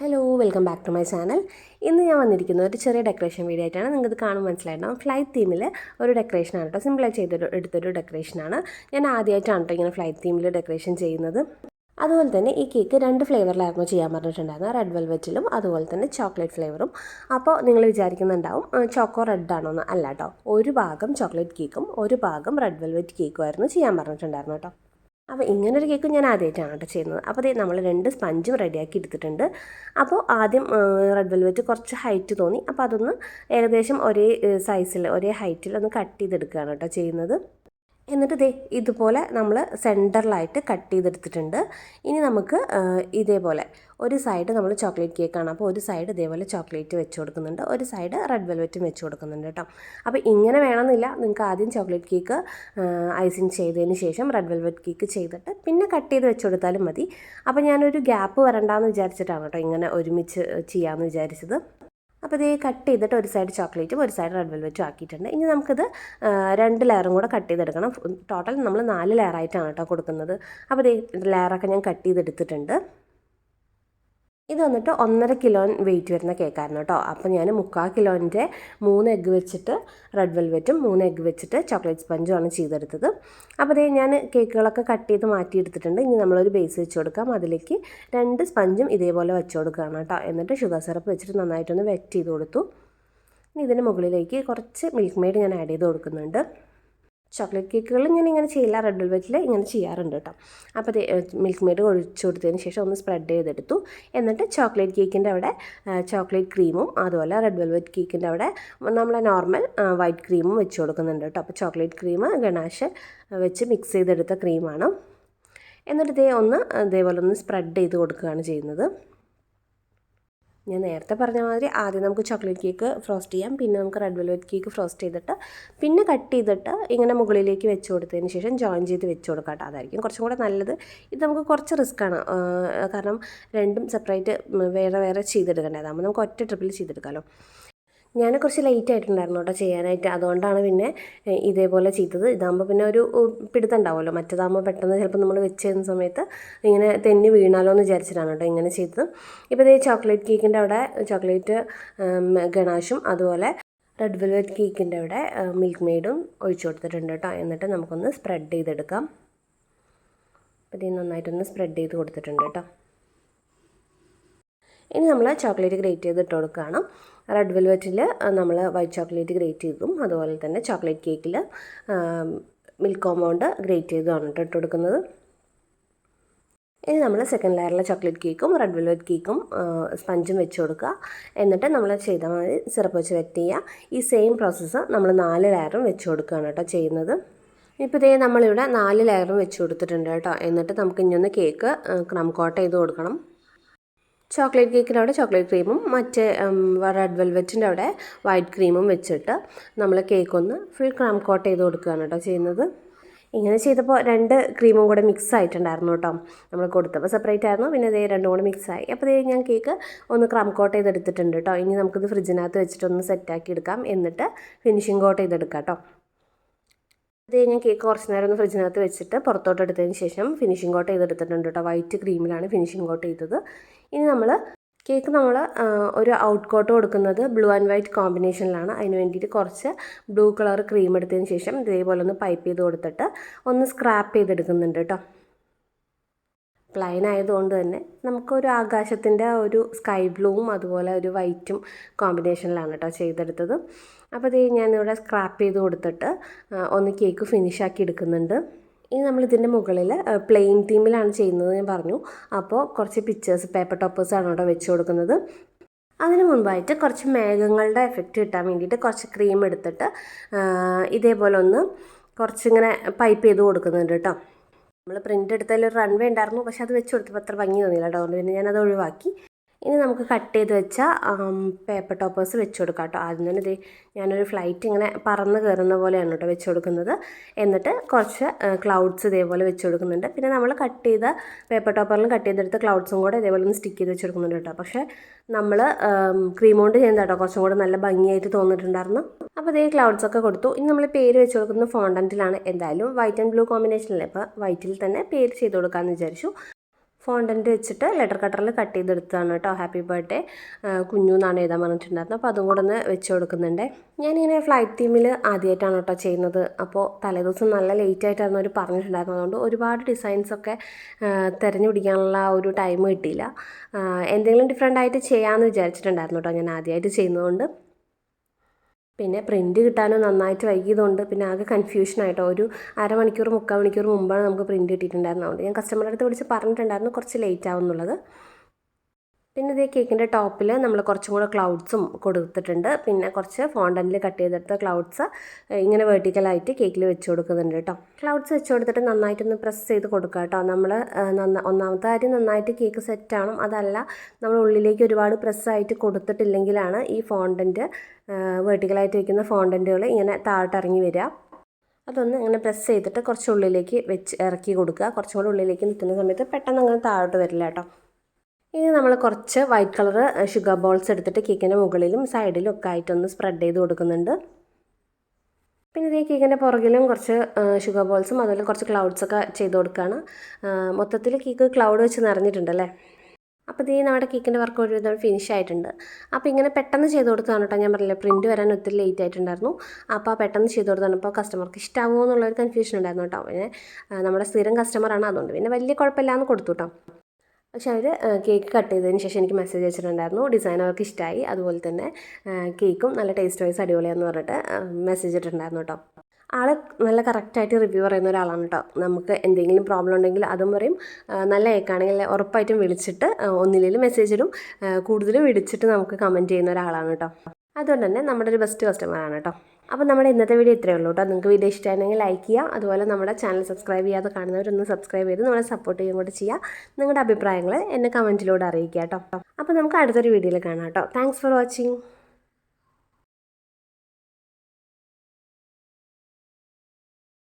Hello welcome back to my channel. ഇന്ന് ഞാൻ വന്നിരിക്കുന്നത് ഒരു ചെറിയ ഡെക്കറേഷൻ വീഡിയോ ആയിട്ടാണ്. നിങ്ങൾക്ക് കാണുമ്പോൾ മനസ്സിലായിട്ടുണ്ടാവും. ഫ്ലൈറ്റ് തീമിൽ ഒരു ഡെക്കറേഷനാണ് കേട്ടോ. സിമ്പിളായി എടുത്തൊരു ഡെക്കറേഷനാണ്. ഞാൻ ആദ്യമായിട്ടാണ് കേട്ടോ ഇങ്ങനെ ഫ്ലൈറ്റ് തീമിൽ ഡെക്കറേഷൻ ചെയ്യുന്നത്. അതുപോലെ തന്നെ ഈ കേക്ക് 2 ഫ്ലേവറിലായിരുന്നു ചെയ്യാൻ പറഞ്ഞിട്ടുണ്ടായിരുന്നത്. റെഡ് വെൽവെറ്റിലും അതുപോലെ തന്നെ ചോക്ലേറ്റ് ഫ്ലേവറും. അപ്പോൾ നിങ്ങൾ വിചാരിക്കുന്നുണ്ടാവും ചോക്കോ റെഡ് ആണോന്ന്. അല്ല കേട്ടോ, ഒരു ഭാഗം ചോക്ലേറ്റ് കേക്കും ഒരു ഭാഗം റെഡ് വെൽവെറ്റ് കേക്കും ആയിരുന്നു ചെയ്യാൻ പറഞ്ഞിട്ടുണ്ടായിരുന്നു കേട്ടോ. അപ്പോൾ ഇങ്ങനൊരു കേക്ക് ഞാൻ ആദ്യമായിട്ടാണ് കേട്ടോ ചെയ്യുന്നത്. അപ്പോൾ അതേ നമ്മൾ 2 സ്പഞ്ചും റെഡിയാക്കി എടുത്തിട്ടുണ്ട്. അപ്പോൾ ആദ്യം റെഡ് വെൽവെറ്റ് കുറച്ച് ഹൈറ്റ് തോന്നി. അപ്പോൾ അതൊന്ന് ഏകദേശം ഒരേ സൈസിൽ ഒരേ ഹൈറ്റിൽ ഒന്ന് കട്ട് ചെയ്തെടുക്കുകയാണ് കേട്ടോ ചെയ്യുന്നത്. എന്നിട്ട് ഇതുപോലെ നമ്മൾ സെൻറ്ററിലായിട്ട് കട്ട് ചെയ്തെടുത്തിട്ടുണ്ട്. ഇനി നമുക്ക് ഇതേപോലെ ഒരു സൈഡ് നമ്മൾ ചോക്ലേറ്റ് കേക്കാണ്, അപ്പോൾ ഒരു സൈഡ് ഇതേപോലെ ചോക്ലേറ്റ് വെച്ച് കൊടുക്കുന്നുണ്ട്, ഒരു സൈഡ് റെഡ് വെൽവെറ്റും വെച്ച് കൊടുക്കുന്നുണ്ട് കേട്ടോ. അപ്പോൾ ഇങ്ങനെ വേണമെന്നില്ല, നിങ്ങൾക്ക് ആദ്യം ചോക്ലേറ്റ് കേക്ക് ഐസിങ് ചെയ്തതിന് ശേഷം റെഡ് വെൽവെറ്റ് കേക്ക് ചെയ്തിട്ട് പിന്നെ കട്ട് ചെയ്ത് വെച്ച് കൊടുത്താലും മതി. അപ്പോൾ ഞാനൊരു ഗ്യാപ്പ് വരണ്ടാന്ന് വിചാരിച്ചിട്ടാണ് കേട്ടോ ഇങ്ങനെ ഒരുമിച്ച് ചെയ്യാമെന്ന് വിചാരിച്ചത്. അപ്പോൾ ഇത് കട്ട് ചെയ്തിട്ട് ഒരു സൈഡ് ചോക്ലേറ്റും ഒരു സൈഡ് റെഡ് വെൽവെറ്റും ആക്കിയിട്ടുണ്ട്. ഇനി നമുക്കിത് 2 ലെയറും കൂടെ കട്ട് ചെയ്തെടുക്കണം. ടോട്ടൽ നമ്മൾ 4 ലെയറായിട്ടാണ് കേട്ടോ കൊടുക്കുന്നത്. അപ്പോൾ ലെയറൊക്കെ ഞാൻ കട്ട് ചെയ്തെടുത്തിട്ടുണ്ട്. ഇത് വന്നിട്ട് 1.5 കിലോ വെയിറ്റ് വരുന്ന കേക്കായിരുന്നു കേട്ടോ. അപ്പോൾ ഞാൻ 3/4 കിലോൻ്റെ 3 എഗ്ഗ് വെച്ചിട്ട് റെഡ് വെൽവെറ്റും 3 എഗ്ഗ് വെച്ചിട്ട് ചോക്ലേറ്റ് സ്പഞ്ചുമാണ് ചെയ്തെടുത്തത്. അപ്പോൾ ഞാൻ കേക്കുകളൊക്കെ കട്ട് ചെയ്ത് മാറ്റിയെടുത്തിട്ടുണ്ട്. ഇനി നമ്മളൊരു ബേസ് വെച്ച് കൊടുക്കാം. അതിലേക്ക് 2 സ്പഞ്ചും ഇതേപോലെ വെച്ച് കൊടുക്കുകയാണ് കേട്ടോ. എന്നിട്ട് ഷുഗർ സിറപ്പ് വെച്ചിട്ട് നന്നായിട്ടൊന്ന് വെറ്റ് ചെയ്ത് കൊടുത്തു. ഇനി ഇതിന് മുകളിലേക്ക് കുറച്ച് മിൽക്ക് മെയ്ഡ് ഞാൻ ആഡ് ചെയ്ത് കൊടുക്കുന്നുണ്ട്. ചോക്ലേറ്റ് കേക്കുകൾ ഞാൻ ഇങ്ങനെ ചെയ്യില്ല, റെഡ് വെൽവെറ്റിൽ ഇങ്ങനെ ചെയ്യാറുണ്ട് കേട്ടോ. അപ്പോൾ മിൽക്ക് മെയ്ഡ് ഒഴിച്ചു കൊടുത്തതിന് ശേഷം ഒന്ന് സ്പ്രെഡ് ചെയ്തെടുത്തു. എന്നിട്ട് ചോക്ലേറ്റ് കേക്കിൻ്റെ അവിടെ ചോക്ലേറ്റ് ക്രീമും അതുപോലെ റെഡ് വെൽവെറ്റ് കേക്കിൻ്റെ അവിടെ നമ്മളെ നോർമൽ വൈറ്റ് ക്രീമും വെച്ച് കൊടുക്കുന്നുണ്ട് കേട്ടോ. അപ്പോൾ ചോക്ലേറ്റ് ക്രീം ഗണാഷ് വെച്ച് മിക്സ് ചെയ്തെടുത്ത ക്രീമാണ്. എന്നിട്ട് ഇതേപോലെ ഒന്ന് സ്പ്രെഡ് ചെയ്ത് കൊടുക്കുകയാണ് ചെയ്യുന്നത്. ഞാൻ നേരത്തെ പറഞ്ഞ മാതിരി ആദ്യം നമുക്ക് ചോക്ലേറ്റ് കേക്ക് ഫ്രോസ്റ്റ് ചെയ്യാം, പിന്നെ നമുക്ക് റെഡ് വെൽവെറ്റ് കേക്ക് ഫ്രോസ്റ്റ് ചെയ്തിട്ട് പിന്നെ കട്ട് ചെയ്തിട്ട് ഇങ്ങനെ മുകളിലേക്ക് വെച്ച് കൊടുത്തതിന് ശേഷം ജോയിൻ ചെയ്ത് വെച്ച് കൊടുക്കാം കേട്ടോ. അതായിരിക്കും കുറച്ചും കൂടെ നല്ലത്. ഇത് നമുക്ക് കുറച്ച് റിസ്ക്കാണ്, കാരണം രണ്ടും സെപ്പറേറ്റ് വേറെ വേറെ ചെയ്തെടുക്കേണ്ടത്. അതാകുമ്പോൾ നമുക്ക് ഒറ്റ ട്രിപ്പിൽ ചെയ്തെടുക്കാമല്ലോ. ഞാൻ കുറച്ച് ലേറ്റ് ആയിട്ടുണ്ടായിരുന്നു കേട്ടോ ചെയ്യാനായിട്ട്, അതുകൊണ്ടാണ് പിന്നെ ഇതേപോലെ ചെയ്തത്. ഇതാകുമ്പോൾ പിന്നെ ഒരു പിടുത്തം ഉണ്ടാവുമല്ലോ. മറ്റേതാകുമ്പോൾ പെട്ടെന്ന് ചിലപ്പോൾ നമ്മൾ വെച്ച് തരുന്ന സമയത്ത് ഇങ്ങനെ തെന്നി വീണാലോ എന്ന് വിചാരിച്ചിട്ടാണ് കേട്ടോ ഇങ്ങനെ ചെയ്തത്. ഇപ്പോൾ ഇതേ ചോക്ലേറ്റ് കേക്കിൻ്റെ അവിടെ ചോക്ലേറ്റ് ഗണാഷും അതുപോലെ റെഡ് വെൽവെറ്റ് കേക്കിൻ്റെ അവിടെ മിൽക്ക് മെയ്ഡും ഒഴിച്ചു കൊടുത്തിട്ടുണ്ട് കേട്ടോ. എന്നിട്ട് നമുക്കൊന്ന് സ്പ്രെഡ് ചെയ്തെടുക്കാം. അപ്പോൾ ഇത് നന്നായിട്ടൊന്ന് സ്പ്രെഡ് ചെയ്ത് കൊടുത്തിട്ടുണ്ട് കേട്ടോ. ഇനി നമ്മൾ ചോക്ലേറ്റ് ഗ്രേറ്റ് ചെയ്തിട്ട് കൊടുക്കുകയാണ്. റെഡ് വെൽവെറ്റിൽ നമ്മൾ വൈറ്റ് ചോക്ലേറ്റ് ഗ്രേറ്റ് ചെയ്തും അതുപോലെ തന്നെ ചോക്ലേറ്റ് കേക്കിൽ മിൽക്ക് കോമ്പൗണ്ട് ഗ്രേറ്റ് ചെയ്തുമാണ് ഇട്ട് കൊടുക്കുന്നത്. ഇനി നമ്മൾ സെക്കൻഡ് ലെയറിലെ ചോക്ലേറ്റ് കേക്കും റെഡ് വെൽവെറ്റ് കേക്കും സ്പഞ്ചും വെച്ച് കൊടുക്കുക. എന്നിട്ട് നമ്മൾ ചെയ്ത മാതിരി സിറപ്പ് വെച്ച് വെറ്റ് ചെയ്യുക. ഈ സെയിം പ്രോസസ്സ് നമ്മൾ 4 ലെയറും വെച്ച് കൊടുക്കുകയാണ് കേട്ടോ ചെയ്യുന്നത്. ഇപ്പോൾ നമ്മളിവിടെ 4 ലെയറും വെച്ച് കൊടുത്തിട്ടുണ്ട് കേട്ടോ. എന്നിട്ട് നമുക്ക് ഇനി ഒന്ന് കേക്ക് ക്രം കോട്ട് ചെയ്ത് കൊടുക്കണം. ചോക്ലേറ്റ് കേക്കിൻ്റെ അവിടെ ചോക്ലേറ്റ് ക്രീമും മറ്റേ റെഡ് വെൽവെറ്റിൻ്റെ അവിടെ വൈറ്റ് ക്രീമും വെച്ചിട്ട് നമ്മൾ കേക്കൊന്ന് ഫുൾ ക്രം കോട്ട് ചെയ്ത് കൊടുക്കുകയാണ് കേട്ടോ ചെയ്യുന്നത്. ഇങ്ങനെ ചെയ്തപ്പോൾ 2 ക്രീമും കൂടെ മിക്സ് ആയിട്ടുണ്ടായിരുന്നു കേട്ടോ. നമ്മൾ കൊടുത്തപ്പോൾ സെപ്പറേറ്റ് ആയിരുന്നു, പിന്നെ രണ്ടും കൂടെ മിക്സായി. അപ്പോൾ ഞാൻ കേക്ക് ഒന്ന് ക്രം കോട്ട് ചെയ്തെടുത്തിട്ടുണ്ട് കേട്ടോ. ഇനി നമുക്കിത് ഫ്രിഡ്ജിനകത്ത് വെച്ചിട്ടൊന്ന് സെറ്റാക്കി എടുക്കാം. എന്നിട്ട് ഫിനിഷിംഗ് കോട്ട് ചെയ്തെടുക്കാം കേട്ടോ. ഞാൻ കേക്ക് കുറച്ച് നേരം ഒന്ന് ഫ്രിഡ്ജിനകത്ത് വെച്ചിട്ട് പുറത്തോട്ട് എടുത്തതിന് ശേഷം ഫിനിഷിംഗ് കോട്ട് ചെയ്തെടുത്തിട്ടുണ്ട് കേട്ടോ. വൈറ്റ് ക്രീമിലാണ് ഫിനിഷിംഗ് കോട്ട് ചെയ്തത്. ഇനി കേക്ക് നമ്മൾ ഒരു ഔട്ട് കോട്ട് കൊടുക്കുന്നത് ബ്ലൂ ആൻഡ് വൈറ്റ് കോമ്പിനേഷനിലാണ്. അതിന് വേണ്ടിയിട്ട് കുറച്ച് ബ്ലൂ കളർ ക്രീം എടുത്തതിന് ശേഷം ഇതേപോലെ ഒന്ന് പൈപ്പ് ചെയ്ത് കൊടുത്തിട്ട് ഒന്ന് സ്ക്രാപ്പ് ചെയ്തെടുക്കുന്നുണ്ട് കേട്ടോ. പ്ലെയിൻ ആയതുകൊണ്ട് തന്നെ നമുക്കൊരു ആകാശത്തിൻ്റെ ഒരു സ്കൈ ബ്ലൂവും അതുപോലെ ഒരു വൈറ്റും കോമ്പിനേഷനിലാണ് കേട്ടോ ചെയ്തെടുത്തത്. അപ്പോൾ ഞാനിവിടെ സ്ക്രാപ്പ് ചെയ്ത് കൊടുത്തിട്ട് ഒന്ന് കേക്ക് ഫിനിഷാക്കി എടുക്കുന്നുണ്ട്. ഇനി നമ്മളിതിൻ്റെ മുകളിൽ പ്ലെയിൻ തീമിലാണ് ചെയ്യുന്നത് ഞാൻ പറഞ്ഞു. അപ്പോൾ കുറച്ച് പിക്ചേഴ്സ് പേപ്പർ ടോപ്പേഴ്സാണ് കേട്ടോ വെച്ച് കൊടുക്കുന്നത്. അതിന് മുൻപായിട്ട് കുറച്ച് മേഘങ്ങളുടെ എഫക്റ്റ് കിട്ടാൻ വേണ്ടിയിട്ട് കുറച്ച് ക്രീം എടുത്തിട്ട് ഇതേപോലെ ഒന്ന് കുറച്ചിങ്ങനെ പൈപ്പ് ചെയ്ത് കൊടുക്കുന്നുണ്ട് കേട്ടോ. നമ്മൾ പ്രിൻ്റ് എടുത്തതിൽ ഒരു റൺവേ ഉണ്ടായിരുന്നു, പക്ഷെ അത് വെച്ച് കൊടുത്തപ്പോൾ അത്ര ഭംഗി തോന്നിയില്ല കേട്ടോ. അതുകൊണ്ട് പിന്നെ ഞാനത് ഒഴിവാക്കി. ഇനി നമുക്ക് കട്ട് ചെയ്ത് വെച്ച പേപ്പർ ടോപ്പേഴ്സ് വെച്ച് കൊടുക്കാം കേട്ടോ. ആദ്യം തന്നെ ഞാനൊരു ഫ്ലൈറ്റ് ഇങ്ങനെ പറന്ന് കയറുന്ന പോലെയാണ് കേട്ടോ വെച്ച് കൊടുക്കുന്നത്. എന്നിട്ട് കുറച്ച് ക്ലൗഡ്സ് ഇതേപോലെ വെച്ച് കൊടുക്കുന്നുണ്ട്. പിന്നെ നമ്മൾ കട്ട് ചെയ്ത പേപ്പർ ടോപ്പറിൽ കട്ട് ചെയ്തെടുത്ത ക്ലൗഡ്സും കൂടെ ഇതേപോലെ ഒന്ന് സ്റ്റിക്ക് ചെയ്ത് വെച്ച് കൊടുക്കുന്നുണ്ട് കേട്ടോ. പക്ഷേ നമ്മൾ ക്രീം കൊണ്ട് ചെയ്യുന്ന കേട്ടോ കുറച്ചും കൂടെ നല്ല ഭംഗിയായിട്ട് തോന്നിയിട്ടുണ്ടായിരുന്നു. അപ്പോൾ ക്ലൗഡ്സൊക്കെ കൊടുത്തു. ഇനി നമ്മൾ പേര് വെച്ച് കൊടുക്കുന്നത് ഫോണ്ടൻറ്റിലാണ്. എന്തായാലും വൈറ്റ് ആൻഡ് ബ്ലൂ കോമ്പിനേഷനല്ലേ, അപ്പോൾ വൈറ്റിൽ തന്നെ പേര് ചെയ്ത് കൊടുക്കാമെന്ന് വിചാരിച്ചു. ഫോണ്ടൻറ്റ് വെച്ചിട്ട് ലെറ്റർ കട്ടറിൽ കട്ട് ചെയ്തെടുത്തതാണ് കേട്ടോ. ഹാപ്പി ബർത്ത്ഡേ കുഞ്ഞു എന്നാണ് എഴുതാൻ പറഞ്ഞിട്ടുണ്ടായിരുന്നത്. അപ്പോൾ അതും കൂടെ ഒന്ന് വെച്ച് കൊടുക്കുന്നുണ്ട്. ഞാനിങ്ങനെ ഫ്ലൈറ്റ് തീമിൽ ആദ്യമായിട്ടാണ് കേട്ടോ ചെയ്യുന്നത്. അപ്പോൾ തലേദിവസം നല്ല ലേറ്റ് ആയിട്ടായിരുന്നു അവർ പറഞ്ഞിട്ടുണ്ടായിരുന്നത്. അതുകൊണ്ട് ഒരുപാട് ഡിസൈൻസൊക്കെ തിരഞ്ഞു പിടിക്കാനുള്ള ഒരു ടൈം കിട്ടിയില്ല. എന്തെങ്കിലും ഡിഫറെൻ്റ് ആയിട്ട് ചെയ്യാമെന്ന് വിചാരിച്ചിട്ടുണ്ടായിരുന്നു കേട്ടോ, ഞാൻ ആദ്യമായിട്ട് ചെയ്യുന്നതുകൊണ്ട്. പിന്നെ പ്രിൻറ്റ് കിട്ടാനും നന്നായിട്ട് വൈകിയതുകൊണ്ട് പിന്നെ ആകെ കൺഫ്യൂഷനായിട്ടോ. ഒരു അരമണിക്കൂർ 3/4 മണിക്കൂർ മുമ്പാണ് നമുക്ക് പ്രിൻറ്റ് കിട്ടിയിട്ടുണ്ടായിരുന്നത്. അതുകൊണ്ട് ഞാൻ കസ്റ്റമറുടെ അടുത്ത് വിളിച്ച് പറഞ്ഞിട്ടുണ്ടായിരുന്നു കുറച്ച് ലേറ്റ് ആവും എന്നുള്ളത്. പിന്നെ ഇതേ കേക്കിൻ്റെ ടോപ്പിൽ നമ്മൾ കുറച്ചും കൂടെ ക്ലൗഡ്സും കൊടുത്തിട്ടുണ്ട്. പിന്നെ കുറച്ച് ഫോണ്ടൻറ്റിൽ കട്ട് ചെയ്തെടുത്ത ക്ലൗഡ്സ് ഇങ്ങനെ വെർട്ടിക്കലായിട്ട് കേക്കിൽ വെച്ച് കൊടുക്കുന്നുണ്ട് കേട്ടോ. ക്ലൗഡ്സ് വെച്ച് കൊടുത്തിട്ട് നന്നായിട്ടൊന്ന് പ്രസ് ചെയ്ത് കൊടുക്കുക കേട്ടോ. നമ്മൾ ഒന്നാമത്തെ കാര്യം നന്നായിട്ട് കേക്ക് സെറ്റാവണം. അതല്ല, നമ്മൾ ഉള്ളിലേക്ക് ഒരുപാട് പ്രസ്സായിട്ട് കൊടുത്തിട്ടില്ലെങ്കിലാണ് ഈ ഫോണ്ടൻറ്റ് വെർട്ടിക്കലായിട്ട് വയ്ക്കുന്ന ഫോണ്ടൻറ്റുകൾ ഇങ്ങനെ താഴോട്ടിറങ്ങി വരിക. അതൊന്ന് ഇങ്ങനെ പ്രസ് ചെയ്തിട്ട് കുറച്ച് ഉള്ളിലേക്ക് വെച്ച് ഇറക്കി കൊടുക്കുക. കുറച്ചും കൂടെ ഉള്ളിലേക്ക് നിൽക്കുന്ന സമയത്ത് പെട്ടെന്ന് അങ്ങനെ താഴോട്ട് വരില്ല കേട്ടോ. ഇനി നമ്മൾ കുറച്ച് വൈറ്റ് കളർ ഷുഗർ ബോൾസ് എടുത്തിട്ട് കേക്കിൻ്റെ മുകളിലും സൈഡിലും ഒക്കെ ആയിട്ടൊന്ന് സ്പ്രെഡ് ചെയ്ത് കൊടുക്കുന്നുണ്ട്. പിന്നെ ഇതേ കേക്കിൻ്റെ പുറകിലും കുറച്ച് ഷുഗർ ബോൾസും അതുപോലെ കുറച്ച് ക്ലൗഡ്സൊക്കെ ചെയ്ത് കൊടുക്കുകയാണ്. മൊത്തത്തിൽ കേക്ക് ക്ലൗഡ് വെച്ച് നിറഞ്ഞിട്ടുണ്ടല്ലേ. അപ്പോൾ ഇതേ നമ്മുടെ കേക്കിൻ്റെ വർക്ക് ഒരുവിധം ഫിനിഷ് ആയിട്ടുണ്ട്. അപ്പോൾ ഇങ്ങനെ പെട്ടെന്ന് ചെയ്ത് കൊടുത്തതാണ് കേട്ടോ. ഞാൻ പറഞ്ഞില്ലേ പ്രിൻറ്റ് വരാൻ ഒത്തിരി ലേറ്റ് ആയിട്ടുണ്ടായിരുന്നു. അപ്പോൾ പെട്ടെന്ന് ചെയ്ത് കൊടുത്താണ്. അപ്പോൾ കസ്റ്റമർക്ക് ഇഷ്ടമാകുമോ എന്നുള്ളൊരു കൺഫ്യൂഷൻ ഉണ്ടായിരുന്നു കേട്ടോ. പിന്നെ നമ്മുടെ സ്ഥിരം കസ്റ്റമറാണ്, അതുകൊണ്ട് പിന്നെ വലിയ കുഴപ്പമില്ലാന്ന് കൊടുത്തു കേട്ടോ. പക്ഷെ അവർ കേക്ക് കട്ട് ചെയ്തതിന് ശേഷം എനിക്ക് മെസ്സേജ് അയച്ചിട്ടുണ്ടായിരുന്നു. ഡിസൈൻ അവർക്ക് ഇഷ്ടമായി, അതുപോലെ തന്നെ കേക്കും നല്ല ടേസ്റ്റ് വൈസ് അടിപൊളിയാന്ന് പറഞ്ഞിട്ട് മെസ്സേജ് ഇട്ടിട്ടുണ്ടായിരുന്നു കേട്ടോ. ആൾ നല്ല കറക്റ്റായിട്ട് റിവ്യൂ പറയുന്ന ഒരാളാണ് കേട്ടോ. നമുക്ക് എന്തെങ്കിലും പ്രോബ്ലം ഉണ്ടെങ്കിൽ അതും പറയും. നല്ല കേക്കാണെങ്കിൽ ഉറപ്പായിട്ടും വിളിച്ചിട്ട് ഒന്നിലേലും മെസ്സേജ് ഇടും, കൂടുതലും വിളിച്ചിട്ട് നമുക്ക് കമൻറ്റ് ചെയ്യുന്ന ഒരാളാണ് കേട്ടോ. അതുകൊണ്ട് തന്നെ നമ്മുടെ ഒരു ബെസ്റ്റ് കസ്റ്റമറാണ് കേട്ടോ. അപ്പോൾ നമ്മുടെ ഇന്നത്തെ വീഡിയോ ഇത്രയേ ഉള്ളൂ കേട്ടോ. നിങ്ങൾക്ക് വീഡിയോ ഇഷ്ടമായിരുന്നെങ്കിൽ ലൈക്ക് ചെയ്യുക. അതുപോലെ നമ്മുടെ ചാനൽ സബ്സ്ക്രൈബ് ചെയ്യാതെ കാണുന്നവരൊന്ന് സബ്സ്ക്രൈബ് ചെയ്ത് നമ്മളെ സപ്പോർട്ട് ചെയ്യുകയും കൂടെ ചെയ്യുക. നിങ്ങളുടെ അഭിപ്രായങ്ങൾ എന്നെ കമൻറ്റിലൂടെ അറിയിക്കുക കേട്ടോ. അപ്പോൾ നമുക്ക് അടുത്തൊരു വീഡിയോയിൽ കാണാം കേട്ടോ. Thanks for watching.